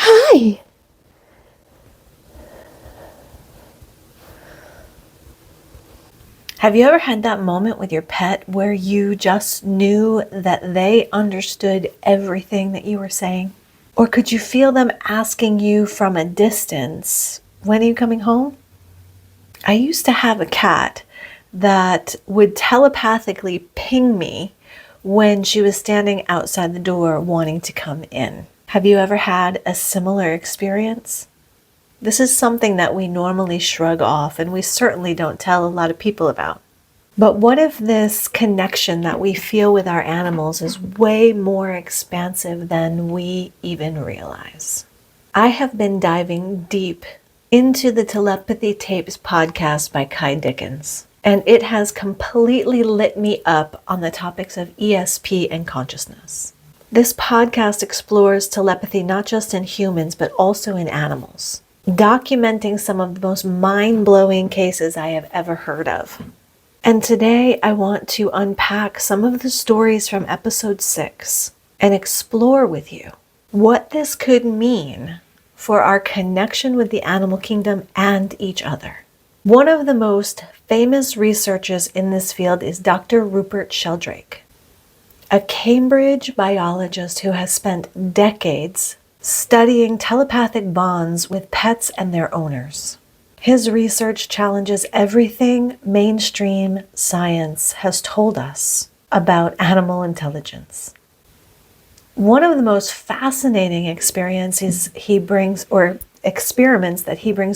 Hi. Have you ever had that moment with your pet where you just knew that they understood everything that you were saying? Or could you feel them asking you from a distance, when are you coming home? I used to have a cat that would telepathically ping me when she was standing outside the door wanting to come in. Have you ever had a similar experience? This is something that we normally shrug off, and we certainly don't tell a lot of people about. But what if this connection that we feel with our animals is way more expansive than we even realize? I have been diving deep into the Telepathy Tapes podcast by Kai Dickens, and it has completely lit me up on the topics of ESP and consciousness. This podcast explores telepathy not just in humans, but also in animals, documenting some of the most mind-blowing cases I have ever heard of. And today I want to unpack some of the stories from episode 6 and explore with you what this could mean for our connection with the animal kingdom and each other. One of the most famous researchers in this field is Dr. Rupert Sheldrake, a Cambridge biologist who has spent decades studying telepathic bonds with pets and their owners. His research challenges everything mainstream science has told us about animal intelligence. One of the most fascinating experiments that he brings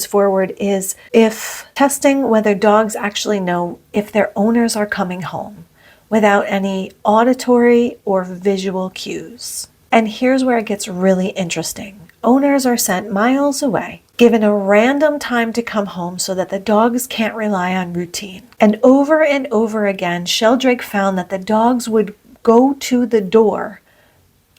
forward is if testing whether dogs actually know if their owners are coming home without any auditory or visual cues. And here's where it gets really interesting. Owners are sent miles away, given a random time to come home so that the dogs can't rely on routine. And over again, Sheldrake found that the dogs would go to the door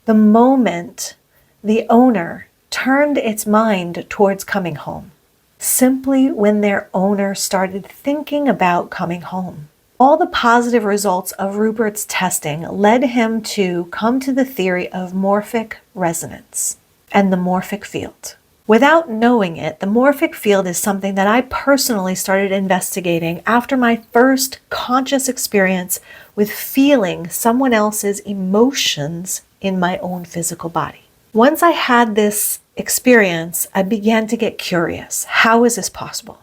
the moment the owner turned its mind towards coming home, simply when their owner started thinking about coming home. All the positive results of Rupert's testing led him to come to the theory of morphic resonance and the morphic field. Without knowing it, the morphic field is something that I personally started investigating after my first conscious experience with feeling someone else's emotions in my own physical body. Once I had this experience, I began to get curious. How is this possible?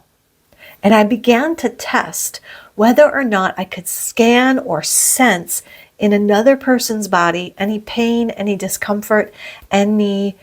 And I began to test whether or not I could scan or sense in another person's body any pain, any discomfort, any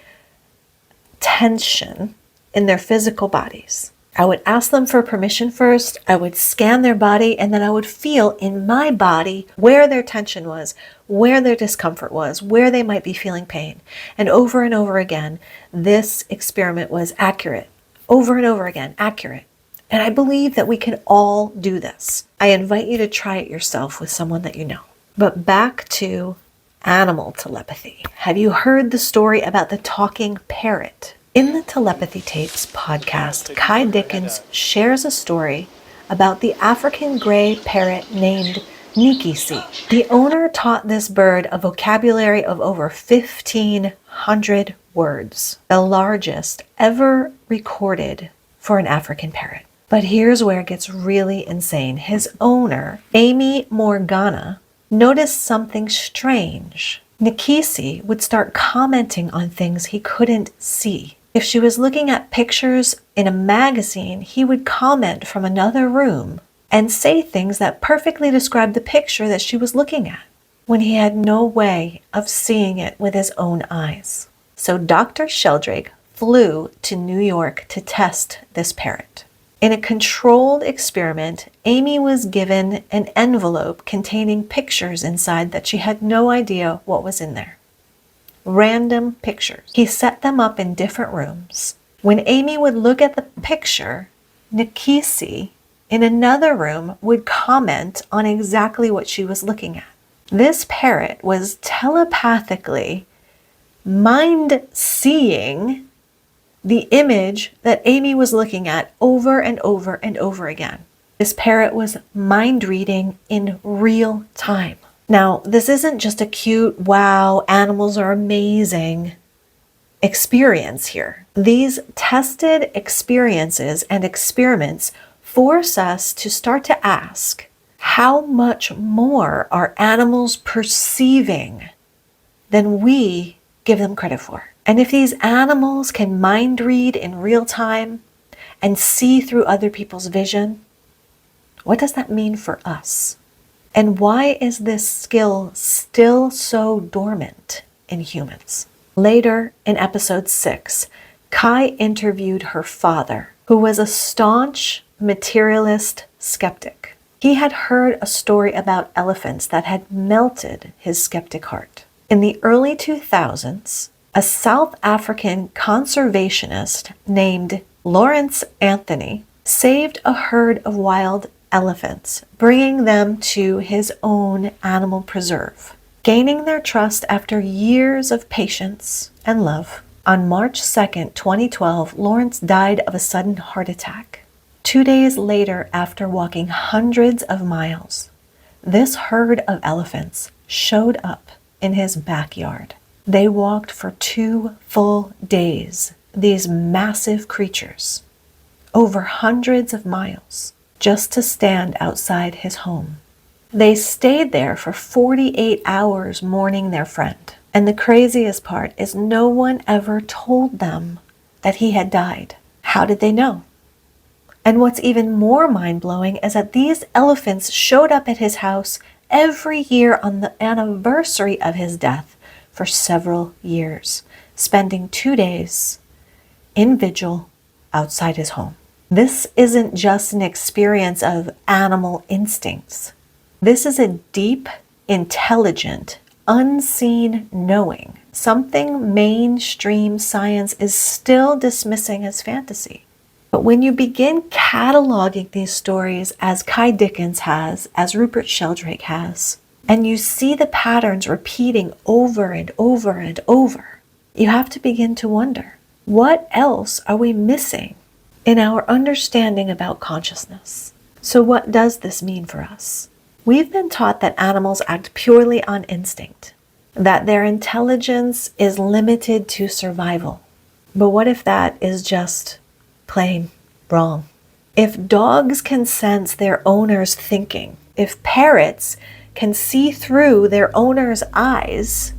tension in their physical bodies. I would ask them for permission first, I would scan their body, and then I would feel in my body where their tension was, where their discomfort was, where they might be feeling pain. And over again, this experiment was accurate. Over and over again, accurate. And I believe that we can all do this. I invite you to try it yourself with someone that you know. But back to animal telepathy. Have you heard the story about the talking parrot? In the Telepathy Tapes podcast, Kai Dickens shares a story about the African gray parrot named Nikisi. The owner taught this bird a vocabulary of over 1,500 words, the largest ever recorded for an African parrot. But here's where it gets really insane. His owner, Amy Morgana, noticed something strange. Nikisi would start commenting on things he couldn't see. If she was looking at pictures in a magazine, he would comment from another room and say things that perfectly described the picture that she was looking at, when he had no way of seeing it with his own eyes. So Dr. Sheldrake flew to New York to test this parrot. In a controlled experiment, Amy was given an envelope containing pictures inside that she had no idea what was in there. Random pictures. He set them up in different rooms. When Amy would look at the picture, Nikisi in another room would comment on exactly what she was looking at. This parrot was telepathically mind-seeing the image that Amy was looking at over and over again. This parrot was mind-reading in real time. Now, this isn't just a cute, wow, animals are amazing experience here. These tested experiences and experiments force us to start to ask, how much more are animals perceiving than we give them credit for? And if these animals can mind read in real time and see through other people's vision, what does that mean for us? And why is this skill still so dormant in humans? Later in episode 6, Kai interviewed her father, who was a staunch materialist skeptic. He had heard a story about elephants that had melted his skeptic heart. In the early 2000s, a South African conservationist named Lawrence Anthony saved a herd of wild elephants, bringing them to his own animal preserve. Gaining their trust after years of patience and love, on March 2nd, 2012, Lawrence died of a sudden heart attack. 2 days later, after walking hundreds of miles, this herd of elephants showed up in his backyard. They walked for 2 full days, these massive creatures, over hundreds of miles, just to stand outside his home. They stayed there for 48 hours mourning their friend. And the craziest part is no one ever told them that he had died. How did they know? And what's even more mind-blowing is that these elephants showed up at his house every year on the anniversary of his death for several years, spending 2 days in vigil outside his home. This isn't just an experience of animal instincts. This is a deep, intelligent, unseen knowing, something mainstream science is still dismissing as fantasy. But when you begin cataloging these stories as Kai Dickens has, as Rupert Sheldrake has, and you see the patterns repeating over and over and over, you have to begin to wonder, what else are we missing in our understanding about consciousness? So what does this mean for us? We've been taught that animals act purely on instinct, that their intelligence is limited to survival. But what if that is just plain wrong? If dogs can sense their owner's thinking, if parrots can see through their owner's eyes,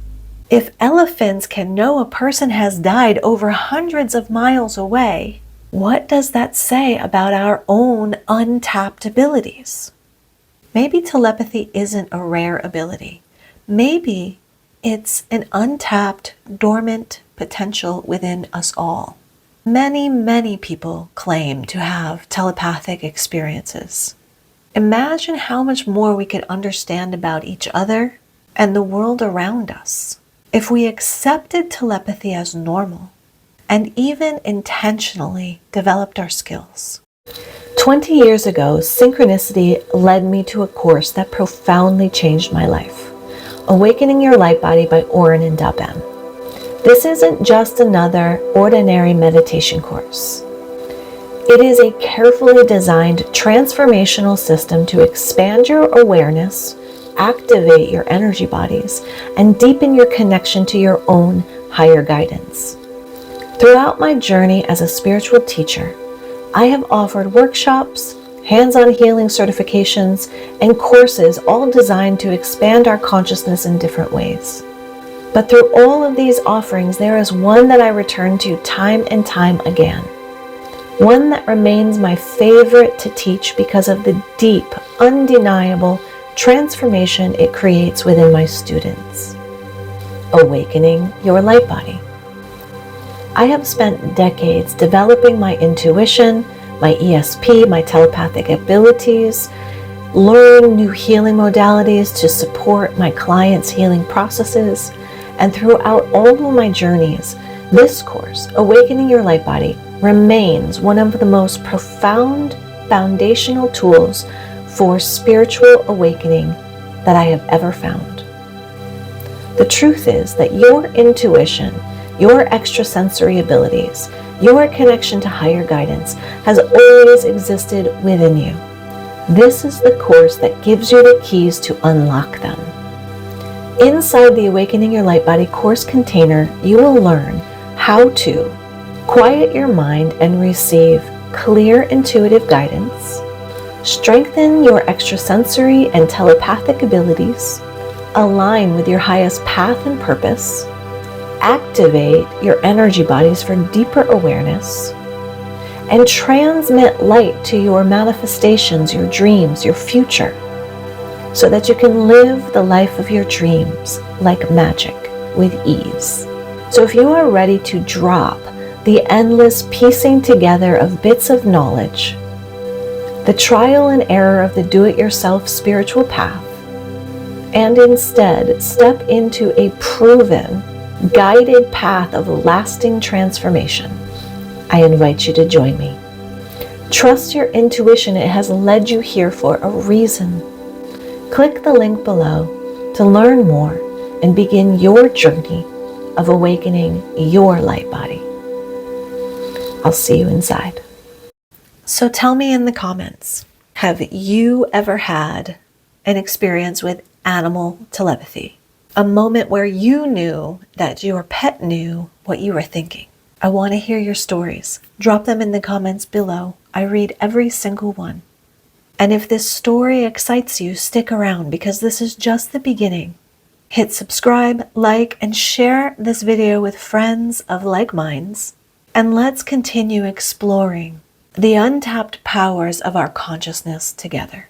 if elephants can know a person has died over hundreds of miles away, what does that say about our own untapped abilities? Maybe telepathy isn't a rare ability. Maybe it's an untapped, dormant potential within us all. Many, many people claim to have telepathic experiences. Imagine how much more we could understand about each other and the world around us if we accepted telepathy as normal and even intentionally developed our skills. 20 years ago, synchronicity led me to a course that profoundly changed my life. Awakening Your Light Body by Aubrey and Diane. This isn't just another ordinary meditation course. It is a carefully designed transformational system to expand your awareness, activate your energy bodies, and deepen your connection to your own higher guidance. Throughout my journey as a spiritual teacher, I have offered workshops, hands-on healing certifications, and courses all designed to expand our consciousness in different ways. But through all of these offerings, there is one that I return to time and time again. One that remains my favorite to teach because of the deep, undeniable transformation it creates within my students. Awakening Your Light Body. I have spent decades developing my intuition, my ESP, my telepathic abilities, learning new healing modalities to support my clients' healing processes, and throughout all of my journeys, this course, Awakening Your Light Body, remains one of the most profound foundational tools for spiritual awakening that I have ever found. The truth is that your intuition, your extrasensory abilities, your connection to higher guidance has always existed within you. This is the course that gives you the keys to unlock them. Inside the Awakening Your Light Body course container, you will learn how to quiet your mind and receive clear intuitive guidance, strengthen your extrasensory and telepathic abilities, align with your highest path and purpose, activate your energy bodies for deeper awareness, and transmit light to your manifestations, your dreams, your future, so that you can live the life of your dreams like magic with ease. So if you are ready to drop the endless piecing together of bits of knowledge, the trial and error of the do-it-yourself spiritual path, and instead step into a proven, guided path of lasting transformation, I invite you to join me. Trust your intuition. It has led you here for a reason. Click the link below to learn more and begin your journey of awakening your light body. I'll see you inside. So tell me in the comments, have you ever had an experience with animal telepathy? A moment where you knew that your pet knew what you were thinking? I want to hear your stories. Drop them in the comments below. I read every single one. And if this story excites you, stick around because this is just the beginning. Hit subscribe, like, and share this video with friends of like minds. And let's continue exploring the untapped powers of our consciousness together.